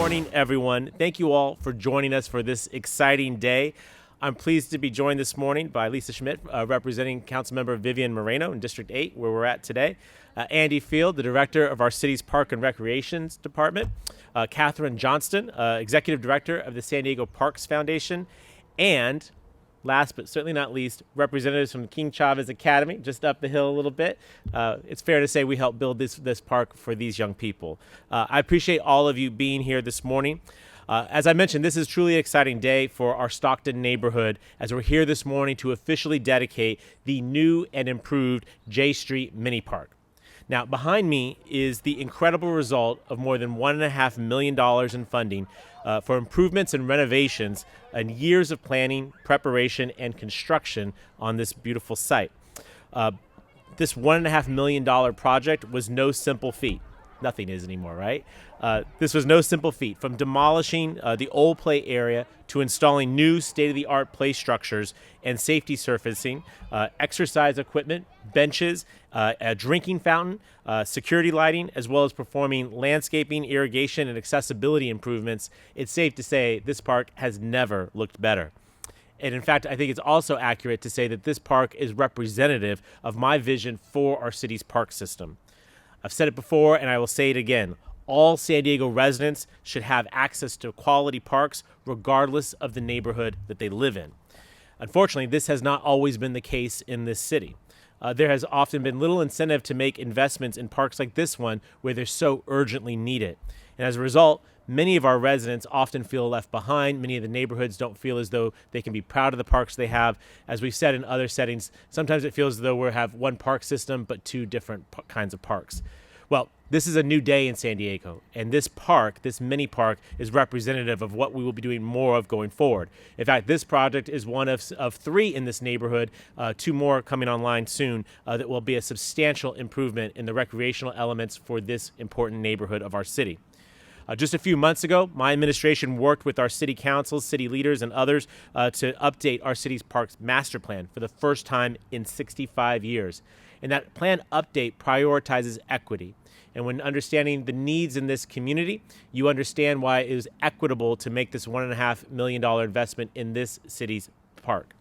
morning, everyone. Thank you all for joining us for this exciting day. I'm pleased to be joined this morning by Lisa Schmidt, representing Councilmember Vivian Moreno in District 8, where we're at today. Andy Field, the director of our city's Park and Recreations Department. Katherine Johnston, executive director of the San Diego Parks Foundation. And last but certainly not least, representatives from King Chavez Academy, just up the hill a little bit. It's fair to say we helped build this park for these young people. I appreciate all of you being here this morning. As I mentioned, this is truly an exciting day for our Stockton neighborhood as we're here this morning to officially dedicate the new and improved J Street Mini Park. Now, behind me is the incredible result of more than $1.5 million in funding for improvements and renovations and years of planning, preparation, and construction on this beautiful site. This $1.5 million project was no simple feat. Nothing is anymore, right? This was no simple feat. From demolishing the old play area to installing new state-of-the-art play structures and safety surfacing, exercise equipment, benches, a drinking fountain, security lighting, as well as performing landscaping, irrigation, and accessibility improvements, it's safe to say this park has never looked better. And in fact, I think it's also accurate to say that this park is representative of my vision for our city's park system. I've said it before, and I will say it again. All San Diego residents should have access to quality parks, regardless of the neighborhood that they live in. Unfortunately, this has not always been the case in this city. There has often been little incentive to make investments in parks like this one, where they're so urgently needed. And as a result, many of our residents often feel left behind. Many of the neighborhoods don't feel as though they can be proud of the parks they have. As we've said in other settings, sometimes it feels as though we have one park system, but two different kinds of parks. Well, this is a new day in San Diego, and this park, this mini park, is representative of what we will be doing more of going forward. In fact, this project is one of three in this neighborhood, two more coming online soon, that will be a substantial improvement in the recreational elements for this important neighborhood of our city. Just a few months ago, my administration worked with our city councils, city leaders, and others to update our city's parks master plan for the first time in 65 years. And that plan update prioritizes equity. And when understanding the needs in this community, you understand why it is equitable to make this $1.5 million investment in this city's park.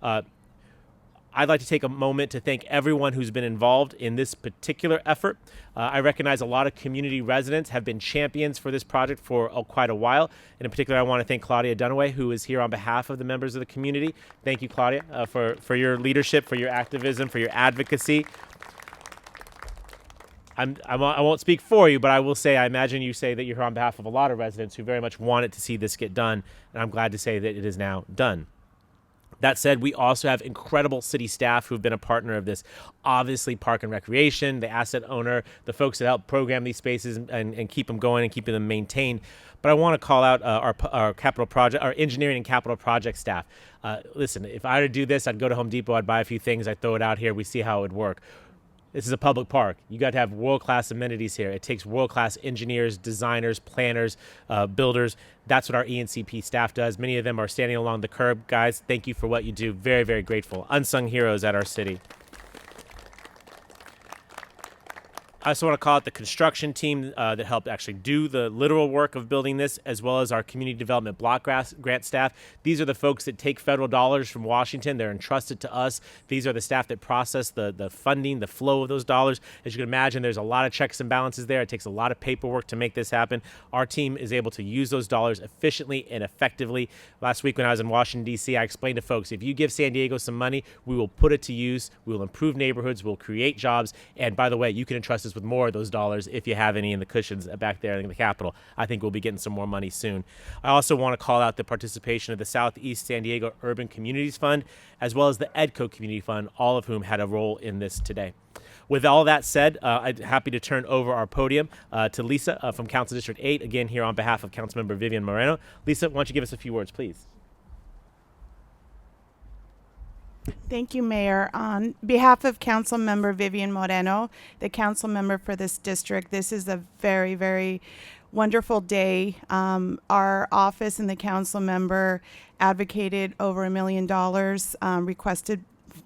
I'd like to take a moment to thank everyone who's been involved in this particular effort. I recognize a lot of community residents have been champions for this project for quite a while. And in particular, I want to thank Claudia Dunaway, who is here on behalf of the members of the community. Thank you, Claudia, for your leadership, for your activism, for your advocacy. I won't speak for you, but I will say, I imagine you say that you're on behalf of a lot of residents who very much wanted to see this get done. And I'm glad to say that it is now done. That said, we also have incredible city staff who've been a partner of this. Obviously, Park and Recreation, the asset owner, the folks that help program these spaces and keep them going and keeping them maintained. But I want to call out our capital project, our engineering and capital project staff. Listen, if I were to do this, I'd go to Home Depot, I'd buy a few things, I'd throw it out here, we see how it would work. This is a public park. You got to have world-class amenities here. It takes world-class engineers, designers, planners, builders. That's what our ENCP staff does. Many of them are standing along the curb. Guys, thank you for what you do. Very, very grateful. Unsung heroes at our city. I also want to call out the construction team that helped actually do the literal work of building this, as well as our community development block grant staff. These are the folks that take federal dollars from Washington. They're entrusted to us. These are the staff that process the funding, the flow of those dollars. As you can imagine, there's a lot of checks and balances there. It takes a lot of paperwork to make this happen. Our team is able to use those dollars efficiently and effectively. Last week when I was in Washington, D.C., I explained to folks, if you give San Diego some money, we will put it to use. We will improve neighborhoods. We'll create jobs. And by the way, you can entrust us with more of those dollars if you have any in the cushions back there in the Capitol. I think we'll be getting some more money soon. I also want to call out the participation of the Southeast San Diego Urban Communities Fund, as well as the EDCO Community Fund, all of whom had a role in this today. With all that said, I'm happy to turn over our podium to Lisa from Council District 8, again here on behalf of Councilmember Vivian Moreno. Lisa, why don't you give us a few words, please? Thank you, Mayor. On behalf of Councilmember Vivian Moreno, the council member for this district, this is a very, very wonderful day. Our office and the council member advocated over $1 million, requested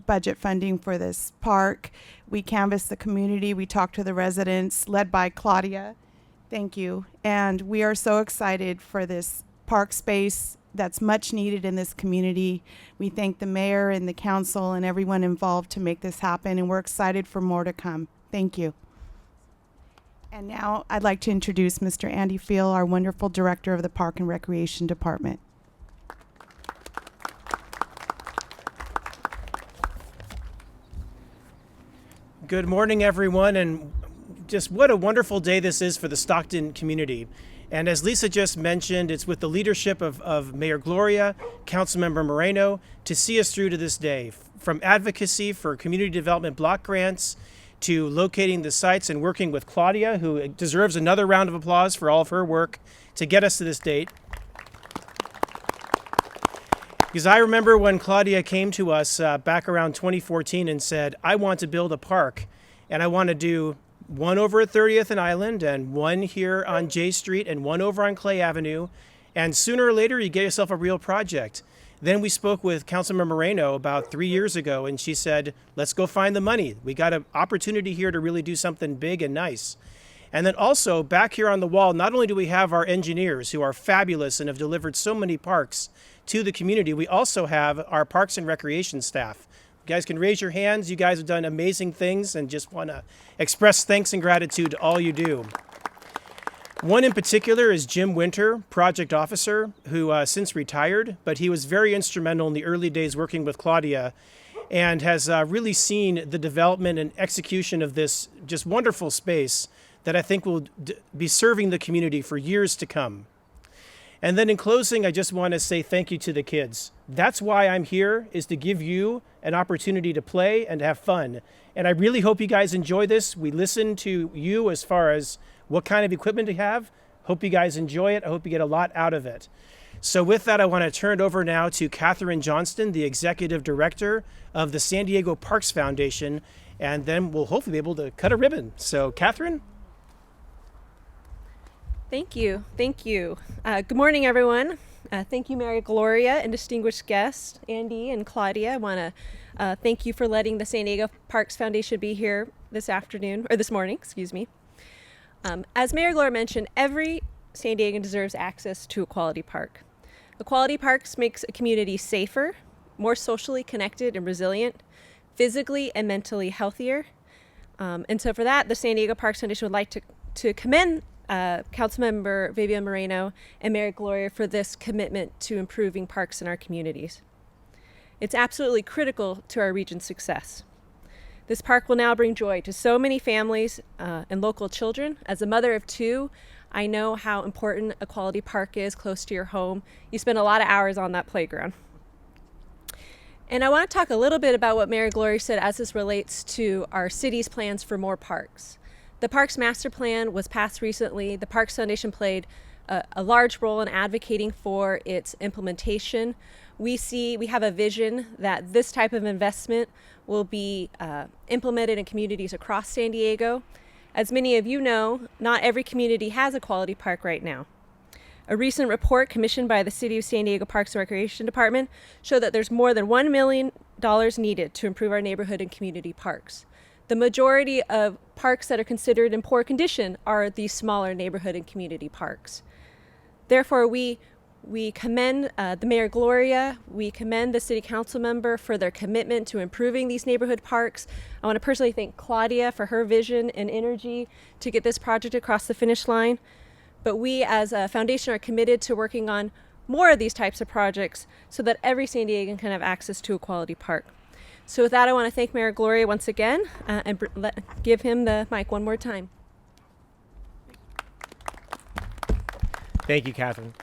budget funding for this park. We canvassed the community. We talked to the residents, led by Claudia Thank you. And we are so excited for this park space that's much needed in this community. We thank the mayor and the council and everyone involved to make this happen, and we're excited for more to come. Thank you. And now I'd like to introduce Mr. Andy Field, our wonderful director of the Park and Recreation Department. Good morning, everyone, and just what a wonderful day this is for the Stockton community. And as Lisa just mentioned, it's with the leadership of Mayor Gloria, Councilmember Moreno, to see us through to this day. From advocacy for community development block grants, to locating the sites and working with Claudia, who deserves another round of applause for all of her work to get us to this date. Because I remember when Claudia came to us back around 2014 and said, I want to build a park, and I want to do one over at 30th and Island, and one here on J Street, and one over on Clay Avenue. And sooner or later, you get yourself a real project. Then we spoke with Councilmember Moreno about 3 years ago, and she said, let's go find the money. We got an opportunity here to really do something big and nice. And then also, back here on the wall, not only do we have our engineers who are fabulous and have delivered so many parks to the community, we also have our Parks and Recreation staff. You guys can raise your hands. You guys have done amazing things, and just want to express thanks and gratitude to all you do. One in particular is Jim Winter, project officer, who since retired, but he was very instrumental in the early days working with Claudia, and has really seen the development and execution of this just wonderful space that I think will be serving the community for years to come. And then in closing, I just want to say thank you to the kids. That's why I'm here, is to give you an opportunity to play and have fun. And I really hope you guys enjoy this. We listen to you as far as what kind of equipment to have. Hope you guys enjoy it. I hope you get a lot out of it. So with that, I want to turn it over now to Katherine Johnston, the Executive Director of the San Diego Parks Foundation, and then we'll hopefully be able to cut a ribbon. So Katherine? Thank you. Thank you. Good morning, everyone. Thank you, Mayor Gloria, and distinguished guests, Andy and Claudia. I want to thank you for letting the San Diego Parks Foundation be here this morning, excuse me. As Mayor Gloria mentioned, every San Diegan deserves access to a quality park. The quality parks makes a community safer, more socially connected and resilient, physically and mentally healthier. And so for that, the San Diego Parks Foundation would like to commend Councilmember Vivian Moreno and Mayor Gloria for this commitment to improving parks in our communities. It's absolutely critical to our region's success. This park will now bring joy to so many families and local children. As a mother of two, I know how important a quality park is close to your home. You spend a lot of hours on that playground. And I want to talk a little bit about what Mayor Gloria said as this relates to our city's plans for more parks. The Parks Master Plan was passed recently. The Parks Foundation played a large role in advocating for its implementation. We have a vision that this type of investment will be implemented in communities across San Diego. As many of you know, not every community has a quality park right now. A recent report commissioned by the City of San Diego Parks and Recreation Department showed that there's more than $1 million needed to improve our neighborhood and community parks. The majority of parks that are considered in poor condition are these smaller neighborhood and community parks. Therefore, we commend the Mayor Gloria, we commend the City Council member for their commitment to improving these neighborhood parks. I want to personally thank Claudia for her vision and energy to get this project across the finish line. But we as a foundation are committed to working on more of these types of projects so that every San Diegan can have access to a quality park. So with that, I want to thank Mayor Gloria once again and give him the mic one more time. Thank you, Katherine.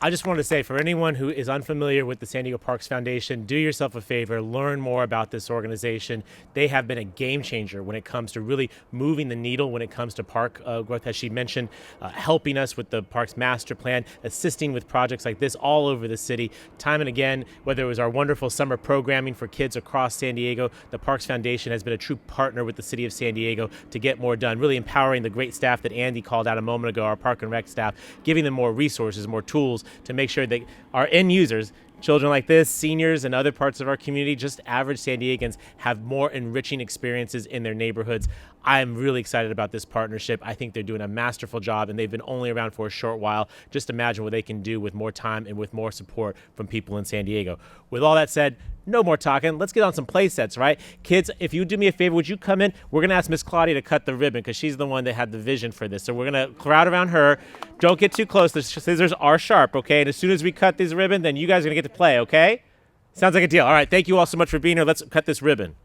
I just wanted to say, for anyone who is unfamiliar with the San Diego Parks Foundation, do yourself a favor, learn more about this organization. They have been a game changer when it comes to really moving the needle when it comes to park growth, as she mentioned, helping us with the Parks Master Plan, assisting with projects like this all over the city. Time and again, whether it was our wonderful summer programming for kids across San Diego, the Parks Foundation has been a true partner with the City of San Diego to get more done, really empowering the great staff that Andy called out a moment ago, our Park and Rec staff, giving them more resources, more tools to make sure that our end users, children like this, seniors, and other parts of our community, just average San Diegans, have more enriching experiences in their neighborhoods. I'm really excited about this partnership. I think they're doing a masterful job, and they've been only around for a short while. Just imagine what they can do with more time and with more support from people in San Diego. With all that said, no more talking. Let's get on some play sets, right? Kids, if you do me a favor, would you come in? We're going to ask Miss Claudia to cut the ribbon because she's the one that had the vision for this. So we're going to crowd around her. Don't get too close. The scissors are sharp, okay? And as soon as we cut this ribbon, then you guys are going to get to play, okay? Sounds like a deal. All right, thank you all so much for being here. Let's cut this ribbon.